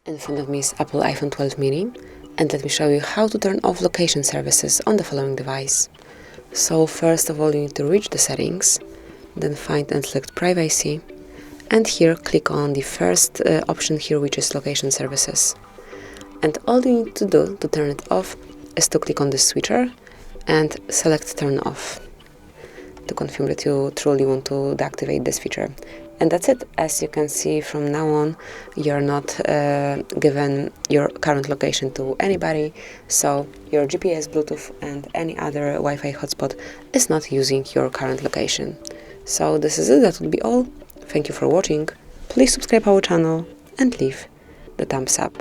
In front of me is Apple iPhone 12 mini, and let me show you how to turn off location services on the following device. So first of all, you need to reach the settings, then find and select privacy, and here click on the first option here, which is location services. And all you need to do to turn it off is to click on the switcher and select turn off to confirm that you truly want to deactivate this feature. And that's it. As you can see, from now on you're not given your current location to anybody, so your GPS, Bluetooth and any other Wi-Fi hotspot is not using your current location. So this is it. That would be all. Thank you for watching. Please subscribe our channel and leave the thumbs up.